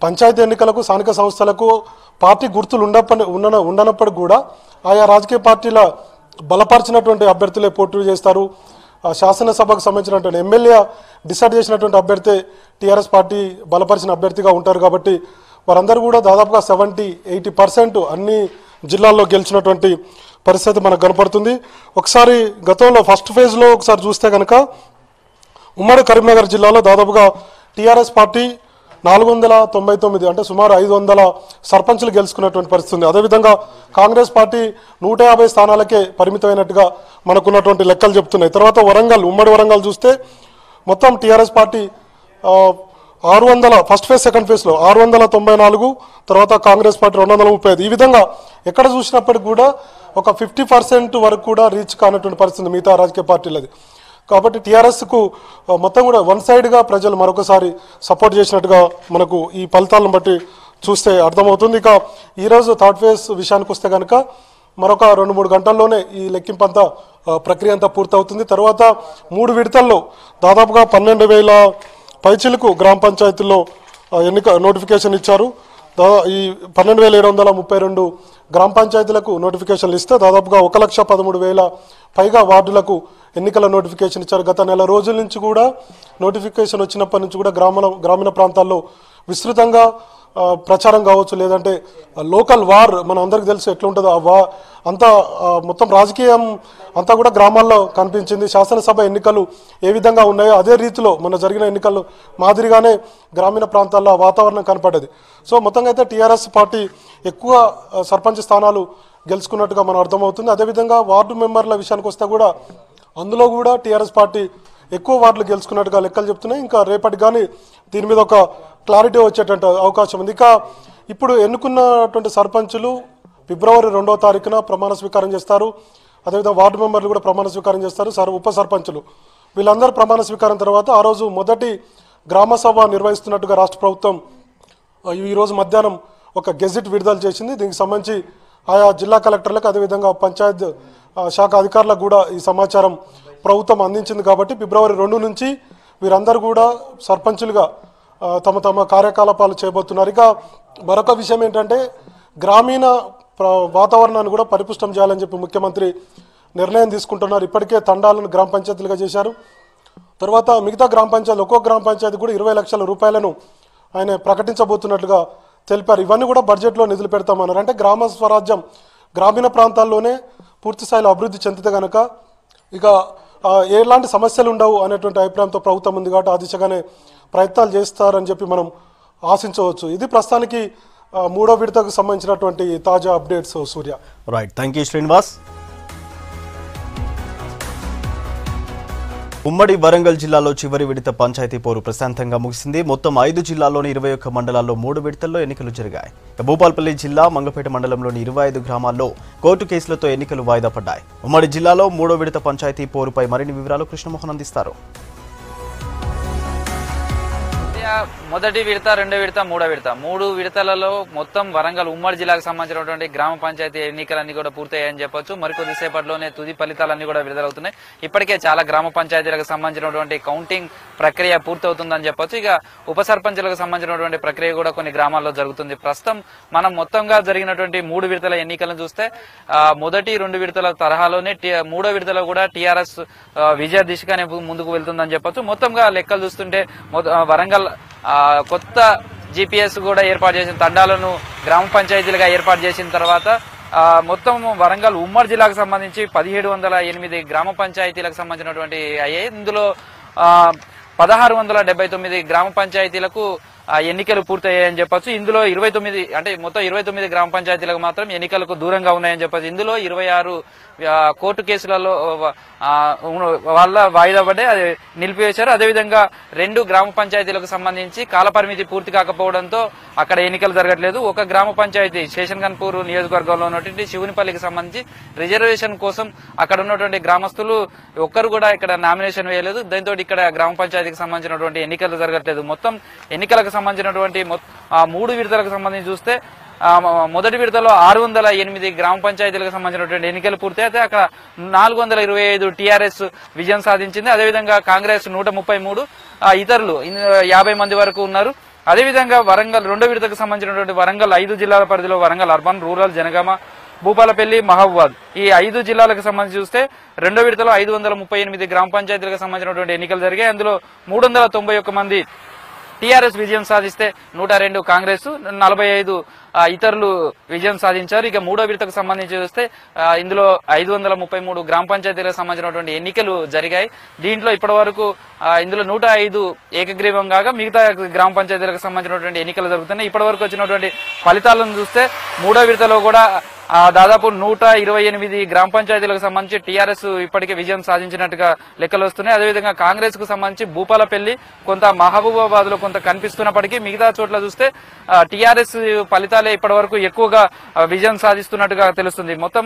పంచాయతీ ఎన్నికలకు స్థానిక సంస్థలకు పార్టీ గుర్తులు ఉండనప్పటికీ కూడా ఆయా రాజకీయ పార్టీల బలపరిచినటువంటి అభ్యర్థులే పోటీ చేస్తారు. శాసనసభకు సంబంధించినటువంటి ఎమ్మెల్యే డిసైడ్ చేసినటువంటి అభ్యర్థి టీఆర్ఎస్ పార్టీ బలపరిచిన అభ్యర్థిగా ఉంటారు. కాబట్టి వారందరూ కూడా దాదాపుగా 70-80% అన్ని జిల్లాల్లో గెలిచినటువంటి పరిస్థితి మనకు కనపడుతుంది. ఒకసారి గతంలో ఫస్ట్ ఫేజ్లో ఒకసారి చూస్తే కనుక ఉమ్మడి కరీంనగర్ జిల్లాలో దాదాపుగా టీఆర్ఎస్ పార్టీ 499 అంటే సుమారు 500 సర్పంచ్లు గెలుచుకున్నటువంటి పరిస్థితి. అదేవిధంగా కాంగ్రెస్ పార్టీ 150 స్థానాలకే పరిమితమైనట్టుగా మనకున్నటువంటి లెక్కలు చెప్తున్నాయి. తర్వాత వరంగల్, ఉమ్మడి వరంగల్ చూస్తే మొత్తం TRS party 600 first phase, second ఫేజ్లో 694, తర్వాత కాంగ్రెస్ పార్టీ 235. ఈ విధంగా ఎక్కడ చూసినప్పటికీ కూడా ఒక 50% వరకు కూడా రీచ్ కానటువంటి పరిస్థితి మిగతా రాజకీయ పార్టీలది. కాబట్టి టీఆర్ఎస్కు మొత్తం కూడా వన్ సైడ్గా ప్రజలు మరొకసారి సపోర్ట్ చేసినట్టుగా మనకు ఈ ఫలితాలను బట్టి చూస్తే అర్థమవుతుంది. ఇక ఈరోజు థర్డ్ ఫేజ్ విషయానికి వస్తే కనుక మరొక 2-3 గంటల్లోనే ఈ లెక్కింపు అంతా ప్రక్రియ అంతా పూర్తవుతుంది. తర్వాత 3 విడతల్లో దాదాపుగా 12,000 పైచిలకు గ్రామ పంచాయతీల్లో ఎన్నిక నోటిఫికేషన్ ఇచ్చారు. ఈ 12,732 గ్రామ పంచాయతీలకు నోటిఫికేషన్లు ఇస్తే దాదాపుగా 1,13,000 పైగా వార్డులకు ఎన్నికల నోటిఫికేషన్ ఇచ్చారు. గత నెల రోజుల నుంచి కూడా నోటిఫికేషన్ వచ్చినప్పటి నుంచి కూడా గ్రామీణ ప్రాంతాల్లో విస్తృతంగా ప్రచారం కావచ్చు, లేదంటే లోకల్ వార్ మన అందరికి తెలుసు ఎట్లుంటుందో అంతా మొత్తం రాజకీయం అంతా కూడా గ్రామాల్లో కనిపించింది. శాసనసభ ఎన్నికలు ఏ విధంగా ఉన్నాయో అదే రీతిలో మన జరిగిన ఎన్నికలు మాదిరిగానే గ్రామీణ ప్రాంతాల్లో వాతావరణం కనపడ్డది. సో మొత్తంగా అయితే టీఆర్ఎస్ పార్టీ ఎక్కువ సర్పంచ్ స్థానాలు గెలుచుకున్నట్టుగా మనం అర్థమవుతుంది. అదేవిధంగా వార్డు మెంబర్ల విషయానికి వస్తే కూడా అందులో కూడా టీఆర్ఎస్ పార్టీ ఎక్కువ వార్డులు గెలుచుకున్నట్టుగా లెక్కలు చెప్తున్నాయి. ఇంకా రేపటి కానీ దీని మీద ఒక క్లారిటీ వచ్చేటువంటి అవకాశం ఉంది. ఇక ఇప్పుడు ఎన్నుకున్నటువంటి సర్పంచులు ఫిబ్రవరి 2వ తారీఖున ప్రమాణ స్వీకారం చేస్తారు. అదేవిధంగా వార్డు మెంబర్లు కూడా ప్రమాణ స్వీకారం చేస్తారు. ఉప సర్పంచులు వీళ్ళందరూ ప్రమాణ స్వీకారం తర్వాత ఆ రోజు మొదటి గ్రామ సభ నిర్వహిస్తున్నట్టుగా రాష్ట్ర ప్రభుత్వం ఈరోజు మధ్యాహ్నం ఒక గెజిట్ విడుదల చేసింది. దీనికి సంబంధించి ఆయా జిల్లా కలెక్టర్లకు అదేవిధంగా పంచాయత్ శాఖ అధికారులకు కూడా ఈ సమాచారం ప్రభుత్వం అందించింది. కాబట్టి ఫిబ్రవరి 2 నుంచి వీరందరూ కూడా సర్పంచులుగా తమ తమ కార్యకలాపాలు చేయబోతున్నారు. ఇక మరొక విషయం ఏంటంటే గ్రామీణ వాతావరణాన్ని కూడా పరిపుష్టం చేయాలని చెప్పి ముఖ్యమంత్రి నిర్ణయం తీసుకుంటున్నారు. ఇప్పటికే తండాలను గ్రామ పంచాయతీలుగా చేశారు. తర్వాత మిగతా గ్రామ పంచాయతీలు ఒక్కో గ్రామ పంచాయతీ కూడా 20 లక్షల రూపాయలను ఆయన ప్రకటించబోతున్నట్లుగా తెలిపారు. ఇవన్నీ కూడా బడ్జెట్లో నిధులు పెడతామన్నారు. అంటే గ్రామ స్వరాజ్యం గ్రామీణ ప్రాంతాల్లోనే పూర్తి స్థాయిలో అభివృద్ధి చెందితే కనుక ఇక ఎలాంటి సమస్యలు ఉండవు అనేటువంటి అభిప్రాయంతో ప్రభుత్వం ఉంది. కాబట్టి ఆ దిశగానే ప్రయత్నాలు చేస్తారని చెప్పి మనం ఆశించవచ్చు. ఇది ప్రస్తుతానికి 3వ విడతకు సంబంధించినటువంటి తాజా updates. Surya. Right, thank you Srinivas. ఉమ్మడి వరంగల్ జిల్లాలో చివరి విడత పంచాయతీ పోరు ప్రశాంతంగా ముగిసింది. మొత్తం 5 జిల్లాల్లోని 21 మండలాల్లో 3 విడతల్లో ఎన్నికలు జరిగాయి. భూపాల్పల్లి జిల్లా మంగపేట మండలంలోని 25 గ్రామాల్లో కోర్టు కేసులతో ఎన్నికలు వాయిదా పడ్డాయి. ఉమ్మడి జిల్లాలో 3వ విడత పంచాయతీ పోరుపై మరిన్ని వివరాలు కృష్ణమోహన్ అందిస్తారు. మొదటి విడత, 2వ విడత, 3వ విడత 3 విడతలలో మొత్తం వరంగల్ ఉమ్మడి జిల్లాకు సంబంధించినటువంటి గ్రామ పంచాయతీ ఎన్నికలన్నీ కూడా పూర్తయ్యాయని చెప్పొచ్చు. మరికొద్దిసేపట్లోనే తుది ఫలితాలన్నీ కూడా విడుదలవుతున్నాయి. ఇప్పటికే చాలా గ్రామ పంచాయతీలకు సంబంధించినటువంటి కౌంటింగ్ ప్రక్రియ పూర్తవుతుందని చెప్పొచ్చు. ఇక ఉప సర్పంచులకు సంబంధించినటువంటి ప్రక్రియ కూడా కొన్ని గ్రామాల్లో జరుగుతుంది. ప్రస్తుతం మనం మొత్తంగా జరిగినటువంటి 3 విడతల ఎన్నికలను చూస్తే మొదటి 2 విడతల తరహాలోనే 3వ విడతలో కూడా టీఆర్ఎస్ విజయ దిశగానే ముందుకు వెళ్తుందని చెప్పొచ్చు. మొత్తంగా లెక్కలు చూస్తుంటే వరంగల్ కొత్త జిపిఎస్ కూడా ఏర్పాటు చేసిన తండాలను గ్రామ పంచాయతీలుగా ఏర్పాటు చేసిన తర్వాత మొత్తం వరంగల్ ఉమ్మడి జిల్లాకు సంబంధించి 1708 గ్రామ పంచాయతీలకు సంబంధించినటువంటి అయ్యాయి. ఇందులో 1679 గ్రామ పంచాయతీలకు ఎన్నికలు పూర్తయ్యాయని చెప్పొచ్చు. ఇందులో 29 అంటే మొత్తం 29 గ్రామ పంచాయతీలకు మాత్రం ఎన్నికలకు దూరంగా ఉన్నాయని చెప్పొచ్చు. ఇందులో 26 కోర్టు కేసులలో వాళ్ళ వాయిదా పడ్డాయి, అది నిలిపివేశారు. అదేవిధంగా 2 గ్రామ పంచాయతీలకు సంబంధించి కాలపరిమితి పూర్తి కాకపోవడంతో అక్కడ ఎన్నికలు జరగట్లేదు. ఒక గ్రామ పంచాయతీ శేషన్గన్పూర్ నియోజకవర్గంలో ఉన్నటువంటి శివునిపల్లికి సంబంధించి రిజర్వేషన్ కోసం అక్కడ ఉన్నటువంటి గ్రామస్తులు ఒక్కరు కూడా ఇక్కడ నామినేషన్ వేయలేదు. దాంతో ఇక్కడ గ్రామ పంచాయతీకి సంబంధించినటువంటి ఎన్నికలు జరగట్లేదు. మొత్తం ఎన్నికలకు సంబంధించినటువంటి 3 విడతలకు సంబంధించి చూస్తే మొదటి విడతలో 608 గ్రామ పంచాయతీలకు సంబంధించినటువంటి ఎన్నికలు పూర్తయితే అక్కడ 425 టీఆర్ఎస్ విజయం సాధించింది. అదేవిధంగా కాంగ్రెస్ 133, ఇతరులు 50 మంది వరకు ఉన్నారు. అదేవిధంగా వరంగల్ 2వ విడతకు సంబంధించినటువంటి వరంగల్ 5 జిల్లాల పరిధిలో వరంగల్ అర్బన్, రూరల్, జనగామ, భూపాలపల్లి, మహబూబాద్ ఈ 5 జిల్లాలకు సంబంధించి చూస్తే 2వ విడతలో 538 గ్రామ పంచాయతీలకు సంబంధించినటువంటి ఎన్నికలు జరిగాయి. అందులో 391 మంది టీఆర్ఎస్ విజయం సాధిస్తే 102 కాంగ్రెస్, 45 ఇతరులు విజయం సాధించారు. ఇక 3వ విడతకు సంబంధించి చూస్తే ఇందులో 533 గ్రామ పంచాయతీలకు సంబంధించినటువంటి ఎన్నికలు జరిగాయి. దీంట్లో ఇప్పటి వరకు ఇందులో 105 ఏకగ్రీవం కాగా మిగతా గ్రామ పంచాయతీలకు సంబంధించినటువంటి ఎన్నికలు జరుగుతున్నాయి. ఇప్పటి వరకు వచ్చినటువంటి ఫలితాలను చూస్తే 3వ విడతలో కూడా దాదాపు 128 గ్రామ పంచాయతీలకు సంబంధించి టీఆర్ఎస్ ఇప్పటికే విజయం సాధించినట్టుగా లెక్కలు వస్తున్నాయి. అదేవిధంగా కాంగ్రెస్ కు సంబంధించి భూపాలపల్లి, కొంత మహబూబాబాద్ లో కొంత కనిపిస్తున్నప్పటికీ మిగతా చోట్ల చూస్తే టీఆర్ఎస్ ఫలితాలే ఇప్పటి వరకు ఎక్కువగా విజయం సాధిస్తున్నట్టుగా తెలుస్తుంది. మొత్తం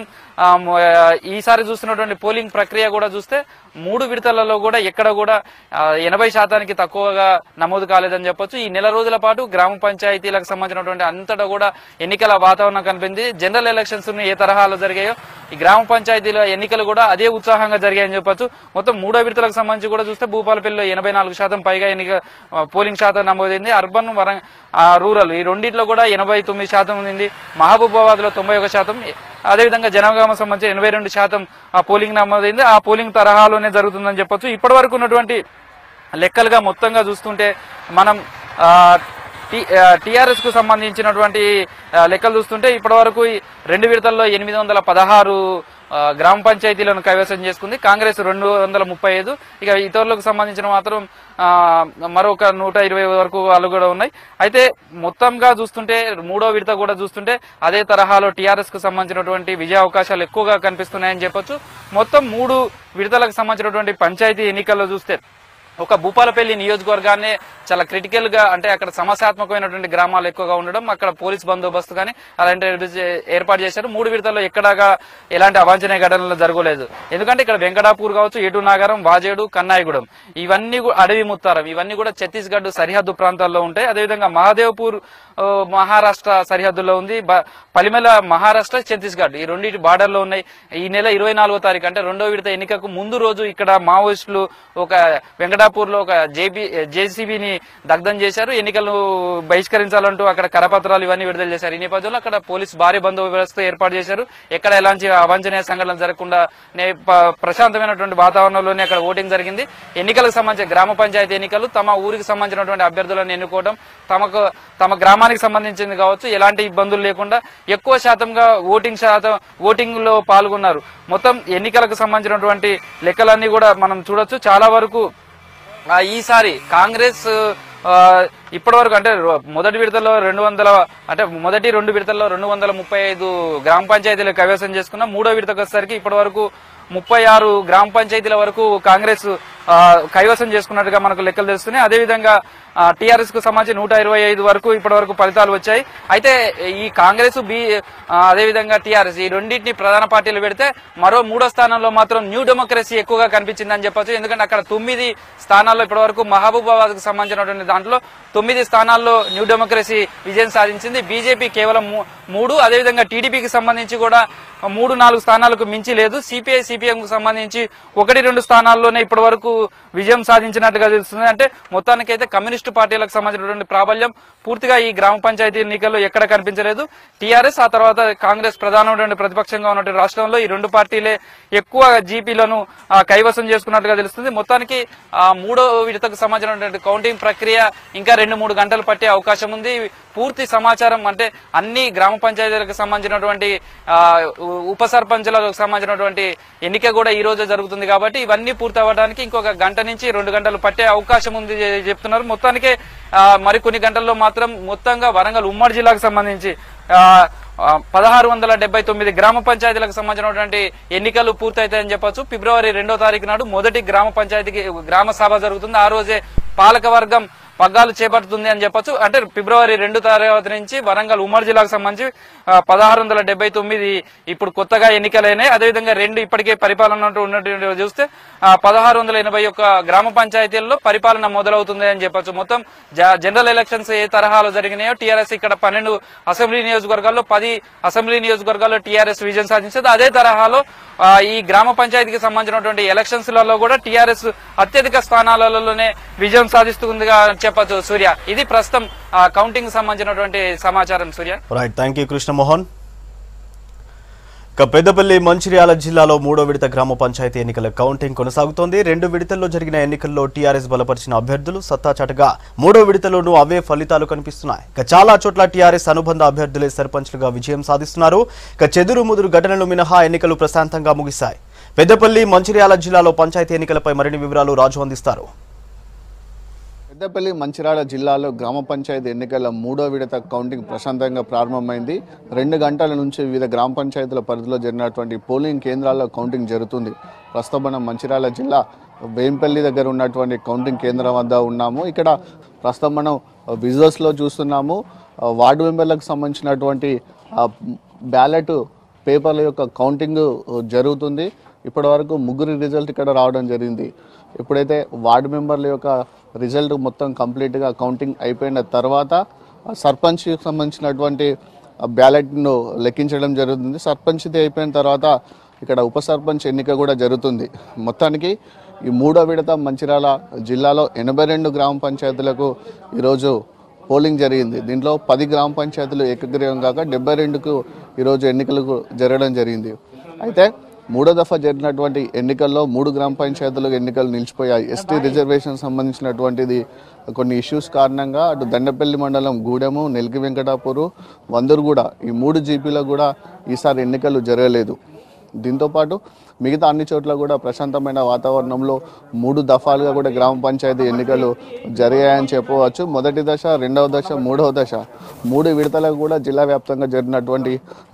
ఈసారి చూస్తున్నటువంటి పోలింగ్ ప్రక్రియ కూడా చూస్తే 3 విడతలలో కూడా ఎక్కడ కూడా 80% తక్కువగా నమోదు కాలేదని చెప్పొచ్చు. ఈ నెల రోజుల పాటు గ్రామ పంచాయతీలకు సంబంధించినటువంటి అంతటా కూడా ఎన్నికల వాతావరణం కనిపించింది. జనరల్ ఎలక్షన్స్ ఏ తరహాలో జరిగాయో ఈ గ్రామ పంచాయతీల ఎన్నికలు కూడా అదే ఉత్సాహంగా జరిగాయని చెప్పొచ్చు. మొత్తం 3వ విడతలకు సంబంధించి కూడా చూస్తే భూపాలపల్లిలో 84% పైగా పోలింగ్ శాతం నమోదైంది. అర్బన్, రూరల్ ఈ రెండింటిలో కూడా 89% ఉంది. మహబూబాబాద్ లో 91%, అదేవిధంగా జనగామ సంబంధించి 82% పోలింగ్ నమోదైంది. ఆ పోలింగ్ తరహాలోనే జరుగుతుందని చెప్పొచ్చు. ఇప్పటి వరకు ఉన్నటువంటి లెక్కలుగా మొత్తంగా చూస్తుంటే మనం టీఆర్ఎస్ కు సంబంధించినటువంటి లెక్కలు చూస్తుంటే ఇప్పటి వరకు 2 విడతల్లో 816 గ్రామ పంచాయతీలను కైవసం చేసుకుంది. కాంగ్రెస్ 235. ఇక ఇతరులకు సంబంధించిన మాత్రం మరొక 120 వరకు వాళ్ళు కూడా ఉన్నాయి. అయితే మొత్తంగా చూస్తుంటే 3వ విడత కూడా చూస్తుంటే అదే తరహాలో టీఆర్ఎస్ కు సంబంధించినటువంటి విజయ అవకాశాలు ఎక్కువగా కనిపిస్తున్నాయని చెప్పొచ్చు. మొత్తం 3 విడతలకు సంబంధించినటువంటి పంచాయతీ ఎన్నికల్లో చూస్తే ఒక భూపాలపల్లి నియోజకవర్గాన్ని చాలా క్రిటికల్ గా, అంటే అక్కడ సమస్యాత్మకమైనటువంటి గ్రామాలు ఎక్కువగా ఉండడం, అక్కడ పోలీస్ బందోబస్తు కానీ అలాంటి ఏర్పాటు చేశారు. 3 విడతల్లో ఎక్కడాగా ఎలాంటి అవాంఛనీయ ఘటనలు జరగలేదు. ఎందుకంటే ఇక్కడ వెంకటాపూర్ కావచ్చు, ఏటూరు నాగారం, వాజేడు, కన్నాయిగూడెం ఇవన్నీ అడవి ముత్తారం ఇవన్నీ కూడా ఛత్తీస్గఢ్ సరిహద్దు ప్రాంతాల్లో ఉంటాయి. అదేవిధంగా మహాదేవ్పూర్ మహారాష్ట్ర సరిహద్దులో ఉంది. పలిమెల మహారాష్ట్ర, ఛత్తీస్గఢ్ ఈ రెండింటి బార్డర్ లో ఉన్నాయి. ఈ నెల 24వ తారీఖు అంటే 2వ విడత ఎన్నికకు ముందు రోజు ఇక్కడ మావోయిస్టులు ఒక వెంకటాపూర్ లో ఒక జేసీబీని దగ్ధం చేశారు. ఎన్నికలు బహిష్కరించాలంటూ అక్కడ కరపత్రాలు ఇవన్నీ విడుదల చేశారు. ఈ నేపథ్యంలో అక్కడ పోలీసు భారీ బందోబస్తు ఏర్పాటు చేశారు. ఎక్కడ ఎలాంటి అవాంఛనీయ సంఘటనలు జరగకుండా ప్రశాంతమైనటువంటి వాతావరణంలోనే అక్కడ ఓటింగ్ జరిగింది. ఎన్నికలకు సంబంధించిన గ్రామ పంచాయతీ ఎన్నికలు తమ ఊరికి సంబంధించినటువంటి అభ్యర్థులను ఎన్నుకోవడం, తమ గ్రామానికి సంబంధించింది కావచ్చు ఎలాంటి ఇబ్బందులు లేకుండా ఎక్కువ శాతంగా ఓటింగ్ లో పాల్గొన్నారు. మొత్తం ఎన్నికలకు సంబంధించినటువంటి లెక్కలన్నీ కూడా మనం చూడొచ్చు. చాలా వరకు ఈసారి కాంగ్రెస్ ఇప్పటి వరకు అంటే మొదటి విడతలో 200 అంటే మొదటి 2 విడతల్లో 235 గ్రామ పంచాయతీలు కైవసం చేసుకున్న 3వ విడతకు వచ్చేసరికి ఇప్పటి వరకు 36 గ్రామ పంచాయతీల వరకు కాంగ్రెస్ కైవసం చేసుకున్నట్టుగా మనకు లెక్కలు తెలుస్తున్నాయి. అదేవిధంగా టీఆర్ఎస్ కు సంబంధించి 125 వరకు ఇప్పటి వరకు ఫలితాలు వచ్చాయి. అయితే ఈ కాంగ్రెస్ అదేవిధంగా టీఆర్ఎస్ ఈ రెండింటిని ప్రధాన పార్టీలు పెడితే మరో 3వ స్థానంలో మాత్రం న్యూ డెమోక్రసీ ఎక్కువగా కనిపించిందని చెప్పొచ్చు. ఎందుకంటే అక్కడ 9 స్థానాల్లో ఇప్పటి వరకు మహబూబాబాద్ కు సంబంధించినటువంటి దాంట్లో 9 స్థానాల్లో న్యూ డెమోక్రసీ విజయం సాధించింది. బీజేపీ కేవలం 3, అదేవిధంగా టీడీపీకి సంబంధించి కూడా 3-4 స్థానాలకు మించి లేదు. సిపిఐ సిపిఎం కు సంబంధించి 1-2 స్థానాల్లోనే ఇప్పటి వరకు విజయం సాధించినట్టుగా తెలుస్తుంది. అంటే మొత్తానికైతే కమ్యూనిస్టు పార్టీలకు సంబంధించినటువంటి ప్రాబల్యం పూర్తిగా ఈ గ్రామ పంచాయతీ ఎన్నికల్లో ఎక్కడ కనిపించలేదు. టీఆర్ఎస్ ఆ తర్వాత కాంగ్రెస్ ప్రధానమైనటువంటి ప్రతిపక్షంగా ఉన్నటువంటి రాష్ట్రంలో ఈ 2 పార్టీలే ఎక్కువ జీపీలను కైవసం చేసుకున్నట్టుగా తెలుస్తుంది. మొత్తానికి 3వ విడతకు సంబంధించినటువంటి కౌంటింగ్ ప్రక్రియ ఇంకా 2-3 గంటలు పట్టే అవకాశం ఉంది. పూర్తి సమాచారం అంటే అన్ని గ్రామ పంచాయతీలకు సంబంధించినటువంటి ఉప సర్పంచులకు సంబంధించినటువంటి ఎన్నిక కూడా ఈ రోజే జరుగుతుంది. కాబట్టి ఇవన్నీ పూర్తి అవ్వడానికి ఇంకొక గంట నుంచి 2 గంటలు పట్టే అవకాశం ఉంది చెప్తున్నారు. మొత్తానికి మరికొన్ని గంటల్లో మాత్రం మొత్తంగా వరంగల్ ఉమ్మడి జిల్లాకు సంబంధించి 1679 గ్రామ పంచాయతీలకు సంబంధించినటువంటి ఎన్నికలు పూర్తయితాయని చెప్పొచ్చు. ఫిబ్రవరి 2వ తారీఖు నాడు మొదటి గ్రామ పంచాయతీకి గ్రామ సభ జరుగుతుంది. ఆ రోజే పాలకవర్గం పగ్గాలు చేపడుతుంది అని చెప్పొచ్చు. అంటే ఫిబ్రవరి 2 తారీఖు నుంచి వరంగల్ ఉమ్మడి జిల్లాకు సంబంధించి 1679 ఇప్పుడు కొత్తగా ఎన్నికలైనాయి. అదేవిధంగా 2 ఇప్పటికే పరిపాలన ఉన్నట్టు చూస్తే 1681 గ్రామ పంచాయతీల్లో పరిపాలన మొదలవుతుంది అని చెప్పొచ్చు. మొత్తం జనరల్ ఎలక్షన్స్ ఏ తరహాలో జరిగినాయో టీఆర్ఎస్ ఇక్కడ 12 అసెంబ్లీ నియోజకవర్గాల్లో 10 అసెంబ్లీ నియోజకవర్గాల్లో టీఆర్ఎస్ విజయం సాధించింది. అదే తరహాలో ఈ గ్రామ పంచాయతీకి సంబంధించినటువంటి ఎలక్షన్స్ లలో కూడా టీఆర్ఎస్ అత్యధిక స్థానాలలోనే విజయం సాధిస్తుందిగా చెప్పచ్చు. సూర్య, ఇది ప్రస్తుతం కౌంటింగ్ సంబంధించినటువంటి సమాచారం. Surya, right, thank you Krishnamohan. Peddapalli Mancherial జిల్లాలో 3వ విడత గ్రామ పంచాయతీ ఎన్నికల కౌంటింగ్ కొనసాగుతోంది. 2 విడతల్లో జరిగిన ఎన్నికల్లో టీఆర్ఎస్ బలపరిచిన అభ్యర్థులు సత్తా చాటగా 3వ విడతలోనూ అవే ఫలితాలు కనిపిస్తున్నాయి. చాలా చోట్ల టీఆర్ఎస్ అనుబంధ అభ్యర్థులే సర్పంచ్లుగా విజయం సాధిస్తున్నారు. చెదురు ముదురు ఘటనలు మినహా ఎన్నికలు ప్రశాంతంగా ముగిశాయి. పెద్దపల్లి మంచిర్యాల జిల్లాలో పంచాయతీ ఎన్నికలపై మరిన్ని వివరాలు రాజు అందిస్తారు. పెద్దపల్లి మంచిర్యాల జిల్లాలో గ్రామ పంచాయతీ ఎన్నికల 3వ విడత కౌంటింగ్ ప్రశాంతంగా ప్రారంభమైంది. 2 గంటల నుంచి వివిధ గ్రామ పంచాయతీల పరిధిలో జరిగినటువంటి పోలింగ్ కేంద్రాల్లో కౌంటింగ్ జరుగుతుంది. ప్రస్తుతం మనం మంచిర్యాల జిల్లా వేంపల్లి దగ్గర ఉన్నటువంటి కౌంటింగ్ కేంద్రం వద్ద ఉన్నాము. ఇక్కడ ప్రస్తుతం మనం విజువల్స్లో చూస్తున్నాము. వార్డు మెంబర్లకు సంబంధించినటువంటి బ్యాలెట్ పేపర్ల యొక్క కౌంటింగ్ జరుగుతుంది. ఇప్పటి వరకు 3 రిజల్ట్ ఇక్కడ రావడం జరిగింది. ఎప్పుడైతే వార్డు మెంబర్ల యొక్క రిజల్ట్ మొత్తం కంప్లీట్గా కౌంటింగ్ అయిపోయిన తర్వాత సర్పంచ్కి సంబంధించినటువంటి బ్యాలెట్ను లెక్కించడం జరుగుతుంది. సర్పంచ్ది అయిపోయిన తర్వాత ఇక్కడ ఉప సర్పంచ్ ఎన్నిక కూడా జరుగుతుంది. మొత్తానికి ఈ 3వ విడత మంచిర్యాల జిల్లాలో 82 గ్రామ పంచాయతీలకు ఈరోజు పోలింగ్ జరిగింది. దీంట్లో 10 గ్రామ పంచాయతీలు ఏకగ్రీవం కాక 72కు ఈరోజు ఎన్నికలకు జరగడం జరిగింది. అయితే మూడో దఫా జరిగినటువంటి ఎన్నికల్లో 3 గ్రామ పంచాయతీలకు ఎన్నికలు నిలిచిపోయాయి. ఎస్టీ రిజర్వేషన్ సంబంధించినటువంటిది కొన్ని ఇష్యూస్ కారణంగా అటు దండపల్లి మండలం గూడెము, నెల్కి వెంకటాపూరు, వందూరుగూడ ఈ 3 జీపీలో కూడా ఈసారి ఎన్నికలు జరగలేదు. దీంతోపాటు మిగతా అన్ని చోట్ల కూడా ప్రశాంతమైన వాతావరణంలో 3 దఫాలుగా కూడా గ్రామ పంచాయతీ ఎన్నికలు జరిగాయని చెప్పవచ్చు. మొదటి దశ, రెండవ దశ, మూడవ దశ 3 విడతలకు కూడా జిల్లా వ్యాప్తంగా జరిగినటువంటి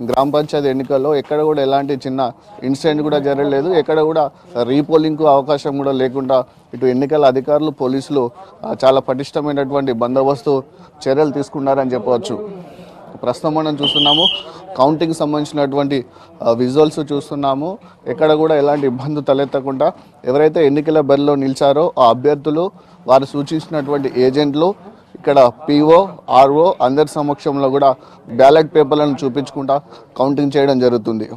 గ్రామ పంచాయతీ ఎన్నికల్లో ఎక్కడ కూడా ఎలాంటి చిన్న ఇన్సిడెంట్ కూడా జరగలేదు. ఎక్కడ కూడా రీపోలింగ్కు అవకాశం కూడా లేకుండా ఇటు ఎన్నికల అధికారులు, పోలీసులు చాలా పటిష్టమైనటువంటి బందోబస్తు చర్యలు తీసుకున్నారని చెప్పవచ్చు. ప్రస్తుతం మనం చూస్తున్నాము కౌంటింగ్ సంబంధించినటువంటి విజువల్స్ చూస్తున్నాము. ఎక్కడ కూడా ఎలాంటి ఇబ్బంది తలెత్తకుండా ఎవరైతే ఎన్నికల బరిలో నిలిచారో ఆ అభ్యర్థులు, వారు సూచించినటువంటి ఏజెంట్లు, ఇక్కడ పీఓ, ఆర్ఓ అందరి సమక్షంలో కూడా బ్యాలెట్ పేపర్లను చూపించుకుంటా కౌంటింగ్ చేయడం జరుగుతుంది.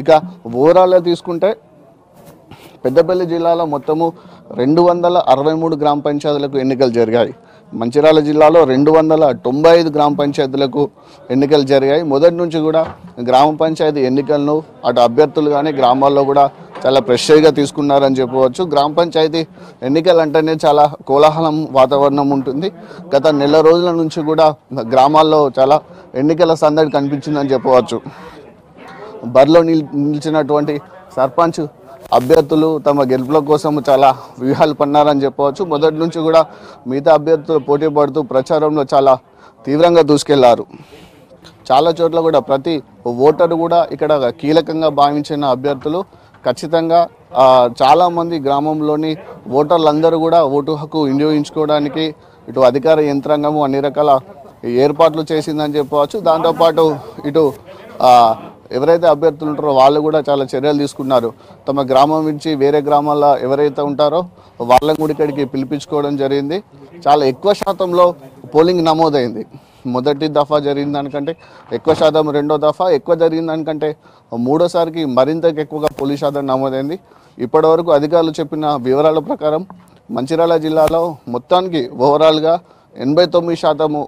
ఇక ఓవరాల్గా తీసుకుంటే పెద్దపల్లి జిల్లాలో మొత్తము 263 గ్రామ పంచాయతీలకు ఎన్నికలు జరిగాయి. మంచిర్యాల జిల్లాలో 295 గ్రామ పంచాయతీలకు ఎన్నికలు జరిగాయి. మొదటి నుంచి కూడా గ్రామ పంచాయతీ ఎన్నికలను అటు అభ్యర్థులు కానీ గ్రామాల్లో కూడా చాలా ప్రెషర్గా తీసుకున్నారని చెప్పవచ్చు. గ్రామ పంచాయతీ ఎన్నికలు అంటేనే చాలా కోలాహలం వాతావరణం ఉంటుంది. గత నెల రోజుల నుంచి కూడా గ్రామాల్లో చాలా ఎన్నికల సందడి కనిపించిందని చెప్పవచ్చు. బరిలో నిలిచినటువంటి సర్పంచ్ అభ్యర్థులు తమ గెలుపుల కోసం చాలా వ్యూహాలు పన్నారని చెప్పవచ్చు. మొదటి నుంచి కూడా మిగతా అభ్యర్థులు పోటీ పడుతూ ప్రచారంలో చాలా తీవ్రంగా దూసుకెళ్లారు. చాలా చోట్ల కూడా ప్రతి ఓటరు కూడా ఇక్కడ కీలకంగా భావించిన అభ్యర్థులు ఖచ్చితంగా చాలామంది గ్రామంలోని ఓటర్లందరూ కూడా ఓటు హక్కు వినియోగించుకోవడానికి ఇటు అధికార యంత్రాంగము అన్ని రకాల ఏర్పాట్లు చేసిందని చెప్పవచ్చు. దాంతోపాటు ఇటు ఎవరైతే అభ్యర్థులు ఉంటారో వాళ్ళు కూడా చాలా చర్యలు తీసుకున్నారు. తమ గ్రామం నుంచి వేరే గ్రామాల్లో ఎవరైతే ఉంటారో వాళ్ళని కూడా ఇక్కడికి పిలిపించుకోవడం జరిగింది. చాలా ఎక్కువ శాతంలో పోలింగ్ నమోదైంది. మొదటి దఫా జరిగిన దానికంటే ఎక్కువ శాతం, రెండో దఫా ఎక్కువ జరిగిన దానికంటే మూడోసారికి మరింత ఎక్కువగా పోలింగ్ శాతం నమోదైంది. ఇప్పటివరకు అధికారులు చెప్పిన వివరాల ప్రకారం మంచిర్యాల జిల్లాలో మొత్తానికి ఓవరాల్గా 89%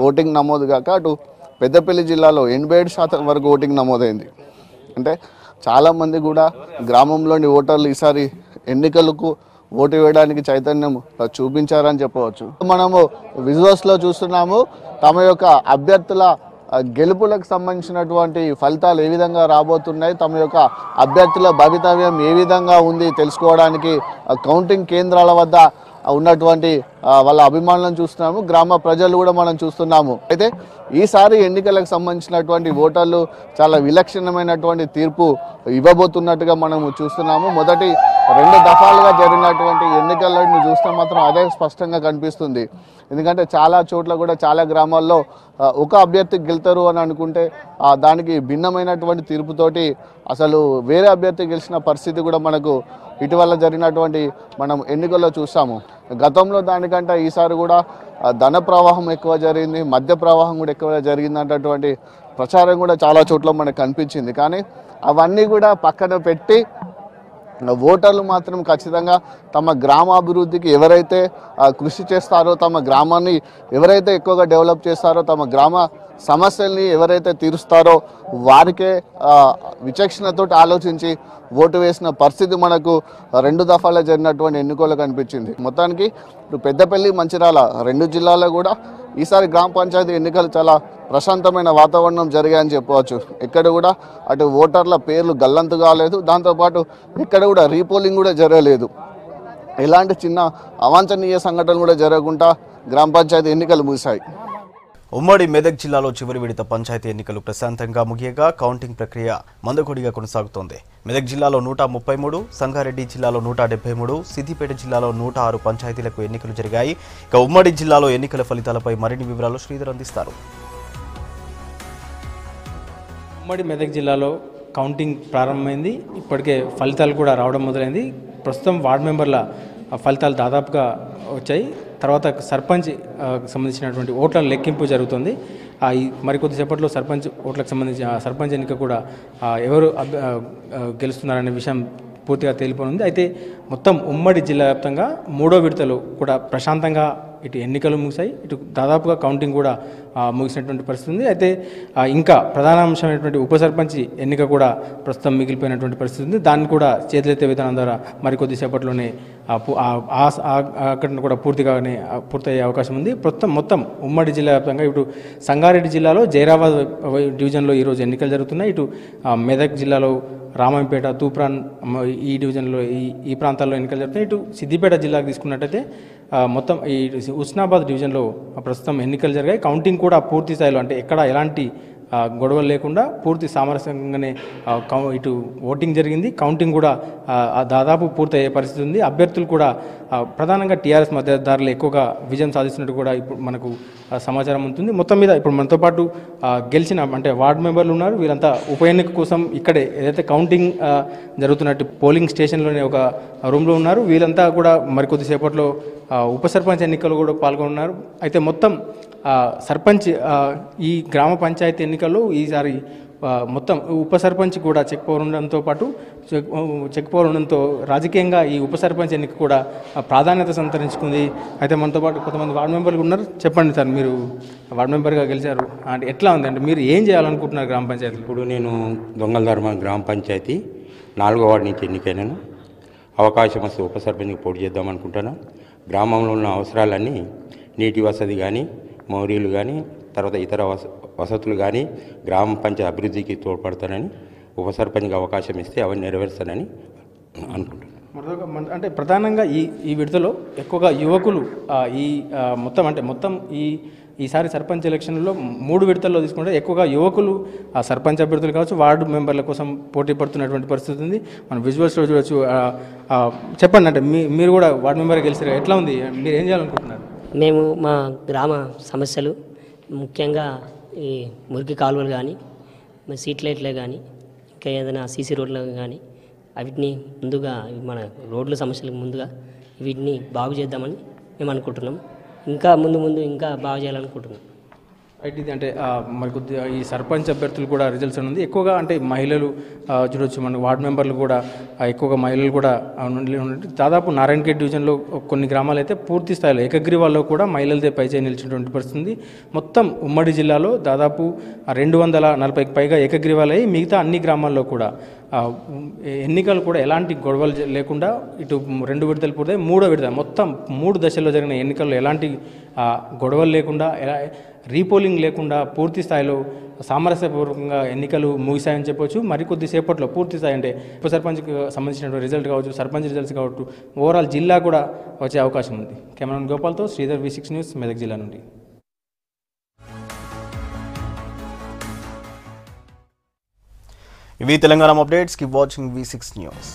ఓటింగ్ నమోదు కాక అటు పెద్దపల్లి జిల్లాలో 87% వరకు ఓటింగ్ నమోదైంది. అంటే చాలామంది కూడా గ్రామంలోని ఓటర్లు ఈసారి ఎన్నికలకు ఓటు వేయడానికి చైతన్యం చూపించారని చెప్పవచ్చు. మనము విజువల్స్లో చూస్తున్నాము తమ యొక్క అభ్యర్థుల గెలుపులకు సంబంధించినటువంటి ఫలితాలు ఏ విధంగా రాబోతున్నాయి, తమ యొక్క అభ్యర్థుల భవితవ్యం ఏ విధంగా ఉంది తెలుసుకోవడానికి కౌంటింగ్ కేంద్రాల వద్ద ఉన్నటువంటి వాళ్ళ అభిమానులను చూస్తున్నాము. గ్రామ ప్రజలు కూడా మనం చూస్తున్నాము. అయితే ఈసారి ఎన్నికలకు సంబంధించినటువంటి ఓటర్లు చాలా విలక్షణమైనటువంటి తీర్పు ఇవ్వబోతున్నట్టుగా మనము చూస్తున్నాము. మొదటి 2 దఫాలుగా జరిగినటువంటి ఎన్నికలను చూస్తే మాత్రం అదే స్పష్టంగా కనిపిస్తుంది. ఎందుకంటే చాలా చోట్ల కూడా చాలా గ్రామాల్లో ఒక అభ్యర్థి గెలుతారు అని అనుకుంటే దానికి భిన్నమైనటువంటి తీర్పుతోటి అసలు వేరే అభ్యర్థి గెలిచిన పరిస్థితి కూడా మనకు ఇటీవల జరిగినటువంటి మనం ఎన్నికల్లో చూసాము. గతంలో దానికంటే ఈసారి కూడా ధన ప్రవాహం ఎక్కువ జరిగింది, మద్య ప్రవాహం కూడా ఎక్కువ జరిగింది అన్నటువంటి ప్రచారం కూడా చాలా చోట్ల మనకు కనిపించింది. కానీ అవన్నీ కూడా పక్కన పెట్టి ఓటర్లు మాత్రం ఖచ్చితంగా తమ గ్రామాభివృద్ధికి ఎవరైతే కృషి చేస్తారో, తమ గ్రామాన్ని ఎవరైతే ఎక్కువగా డెవలప్ చేస్తారో, తమ గ్రామ సమస్యల్ని ఎవరైతే తీరుస్తారో వారికే విచక్షణతో ఆలోచించి ఓటు వేసిన పరిస్థితి మనకు 2 దఫాలో జరిగినటువంటి ఎన్నికల్లో కనిపించింది. మొత్తానికి ఇప్పుడు పెద్దపల్లి, మంచిర్యాల 2 జిల్లాల్లో కూడా ఈసారి గ్రామ పంచాయతీ ఎన్నికలు చాలా ప్రశాంతమైన వాతావరణం జరిగాయని చెప్పవచ్చు. ఎక్కడ కూడా అటు ఓటర్ల పేర్లు గల్లంతు కాలేదు, దాంతోపాటు ఎక్కడ కూడా రీపోలింగ్ కూడా జరగలేదు. ఎలాంటి చిన్న అవాంఛనీయ సంఘటనలు కూడా జరగకుండా గ్రామ పంచాయతీ ఎన్నికలు ముగిశాయి. ఉమ్మడి మెదక్ జిల్లాలో చివరి విడత పంచాయతీ ఎన్నికలు ప్రశాంతంగా ముగియగా కౌంటింగ్ ప్రక్రియ మందకొడిగా కొనసాగుతోంది. మెదక్ జిల్లాలో 133, సంగారెడ్డి జిల్లాలో 173, సిద్దిపేట జిల్లాలో 106 పంచాయతీలకు ఎన్నికలు జరిగాయి. ఇక ఉమ్మడి జిల్లాలో ఎన్నికల ఫలితాలపై మరిన్ని వివరాలు శ్రీధర్ అందిస్తారు. ఉమ్మడి మెదక్ జిల్లాలో కౌంటింగ్ ప్రారంభమైంది. ఇప్పటికే ఫలితాలు కూడా రావడం మొదలైంది. ప్రస్తుతం వార్డు మెంబర్ల ఫలితాలు దాదాపుగా వచ్చాయి. తర్వాత సర్పంచ్ సంబంధించినటువంటి ఓట్ల లెక్కింపు జరుగుతుంది. మరికొద్దిసేపట్లో సర్పంచ్ ఓట్లకు సంబంధించిన సర్పంచ్ ఎన్నిక కూడా ఎవరు గెలుస్తున్నారనే విషయం పూర్తిగా తేలిపోనుంది. అయితే మొత్తం ఉమ్మడి జిల్లా వ్యాప్తంగా 3వ విడతలు కూడా ప్రశాంతంగా ఇటు ఎన్నికలు ముగిశాయి, ఇటు దాదాపుగా కౌంటింగ్ కూడా ముగిసినటువంటి పరిస్థితి ఉంది. అయితే ఇంకా ప్రధాన అంశమైనటువంటి ఉప సర్పంచ్ ఎన్నిక కూడా ప్రస్తుతం మిగిలిపోయినటువంటి పరిస్థితి ఉంది. దాన్ని కూడా చేతులెత్తే విధానం ద్వారా మరికొద్దిసేపట్లోనే అక్కడ కూడా పూర్తయ్యే అవకాశం ఉంది. మొత్తం ఉమ్మడి జిల్లా వ్యాప్తంగా ఇటు సంగారెడ్డి జిల్లాలో జైరాబాద్ డివిజన్లో ఈరోజు ఎన్నికలు జరుగుతున్నాయి. ఇటు మెదక్ జిల్లాలో రామంపేట, తూప్రాన్ ఈ డివిజన్లో ఈ ప్రాంతాల్లో ఎన్నికలు జరుగుతున్నాయి. ఇటు సిద్దిపేట జిల్లాకు తీసుకున్నట్టయితే మొత్తం ఈ హుస్నాబాద్ డివిజన్లో ప్రస్తుతం ఎన్నికలు జరిగాయి. కౌంటింగ్ కూడా పూర్తి స్థాయిలో అంటే ఎక్కడ ఎలాంటి గొడవలు లేకుండా పూర్తి సామరస్యంగానే ఇటు ఓటింగ్ జరిగింది. కౌంటింగ్ కూడా దాదాపు పూర్తయ్యే పరిస్థితి ఉంది. అభ్యర్థులు కూడా ప్రధానంగా టీఆర్ఎస్ మద్దతుదారులు ఎక్కువగా విజయం సాధిస్తున్నట్టు కూడా ఇప్పుడు మనకు సమాచారం ఉంటుంది. మొత్తం మీద ఇప్పుడు మనతో పాటు గెలిచిన అంటే వార్డు మెంబర్లు ఉన్నారు. వీరంతా ఉప ఎన్నిక కోసం ఇక్కడే ఏదైతే కౌంటింగ్ జరుగుతున్నట్టు పోలింగ్ స్టేషన్లోనే ఒక రూమ్లో ఉన్నారు. వీళ్ళంతా కూడా మరికొద్దిసేపట్లో ఉప సర్పంచ్ ఎన్నికలు కూడా పాల్గొన్నారు. అయితే మొత్తం సర్పంచ్ ఈ గ్రామ పంచాయతీ ఎన్నికల్లో ఈసారి మొత్తం ఉప సర్పంచ్ కూడా చెక్ పవర్ ఉండడంతో పాటు చెక్ పవర్ ఉండడంతో రాజకీయంగా ఈ ఉప సర్పంచ్ ఎన్నిక కూడా ప్రాధాన్యత సంతరించుకుంది. అయితే మనతో పాటు కొంతమంది వార్డు మెంబర్లు ఉన్నారు. చెప్పండి సార్, మీరు వార్డు మెంబర్గా గెలిచారు అంటే ఎట్లా ఉంది, అంటే మీరు ఏం చేయాలనుకుంటున్నారు గ్రామ పంచాయతీ? ఇప్పుడు నేను దొంగలధర్మ గ్రామ పంచాయతీ 4వ వార్డు నుంచి ఎన్నికైనాను. అవకాశం వస్తే ఉప సర్పంచ్కి పోటీ చేద్దాం అనుకుంటాను. గ్రామంలో ఉన్న అవసరాలన్నీ నీటి వసతి కానీ, మౌరీలు కానీ, తర్వాత ఇతర వసతులు కానీ గ్రామ పంచాయతీ అభివృద్ధికి తోడ్పడతానని, ఉప సర్పంచ్కి అవకాశం ఇస్తే అవన్నీ నెరవేరుస్తానని అనుకుంటున్నాను. అంటే ప్రధానంగా ఈ విడతలో ఎక్కువగా యువకులు మొత్తం ఈసారి సర్పంచ్ ఎలక్షన్లో 3 విడతల్లో తీసుకుంటే ఎక్కువగా యువకులు సర్పంచ్ అభ్యర్థులు కావచ్చు, వార్డు మెంబర్ల కోసం పోటీ పడుతున్నటువంటి పరిస్థితి ఉంది. మనం విజువల్స్లో చూడవచ్చు. చెప్పండి, అంటే మీరు కూడా వార్డు మెంబర్ గెలిచారు, ఎట్లా ఉంది, మీరు ఏం చేయాలనుకుంటున్నారు? మేము మా గ్రామ సమస్యలు ముఖ్యంగా ఈ మురికి కాలువలు కానీ, స్ట్రీట్ లైట్లే కానీ, ఇంకా ఏదైనా సీసీ రోడ్లు కానీ వీటిని ముందుగా మన రోడ్ల సమస్యలకు ముందుగా వీటిని బాగు చేద్దామని మేము అనుకుంటున్నాం. ఇంకా ముందు ఇంకా బాగు చేయాలనుకుంటున్నాం. అయితే ఇది అంటే మరి కొద్దిగా ఈ సర్పంచ్ అభ్యర్థులు కూడా రిజల్ట్స్ ఉంది. ఎక్కువగా అంటే మహిళలు చూడొచ్చు, మన వార్డు మెంబర్లు కూడా ఎక్కువగా మహిళలు కూడా దాదాపు నారాయణఖేడ్ డివిజన్లో కొన్ని గ్రామాలు అయితే పూర్తి స్థాయిలో ఏకగ్రీవాల్లో కూడా మహిళలదే పైచే నిలిచినటువంటి పరిస్థితి. మొత్తం ఉమ్మడి జిల్లాలో దాదాపు 240కి పైగా ఏకగ్రీవాలయ్యి మిగతా అన్ని గ్రామాల్లో కూడా ఎన్నికలు కూడా ఎలాంటి గొడవలు లేకుండా ఇటు 2 విడతలు పూర్తయి 3వ విడత మొత్తం 3 దశల్లో జరిగిన ఎన్నికల్లో ఎలాంటి గొడవలు లేకుండా రీపోలింగ్ లేకుండా పూర్తి స్థాయిలో సామరస్యపూర్వకంగా ఎన్నికలు ముగిశాయని చెప్పొచ్చు. మరికొద్ది సేపట్లో పూర్తి స్థాయి అంటే ఉప సర్పంచ్కి సంబంధించిన రిజల్ట్ కావచ్చు, సర్పంచ్ రిజల్ట్స్ కావచ్చు, ఓవరాల్ జిల్లా కూడా వచ్చే అవకాశం ఉంది. కెమెరామెన్ గోపాల్తో శ్రీధర్, V6 న్యూస్, మెదక్ జిల్లా నుండి. ఇవి Telangana updates. Keep watching V6 news.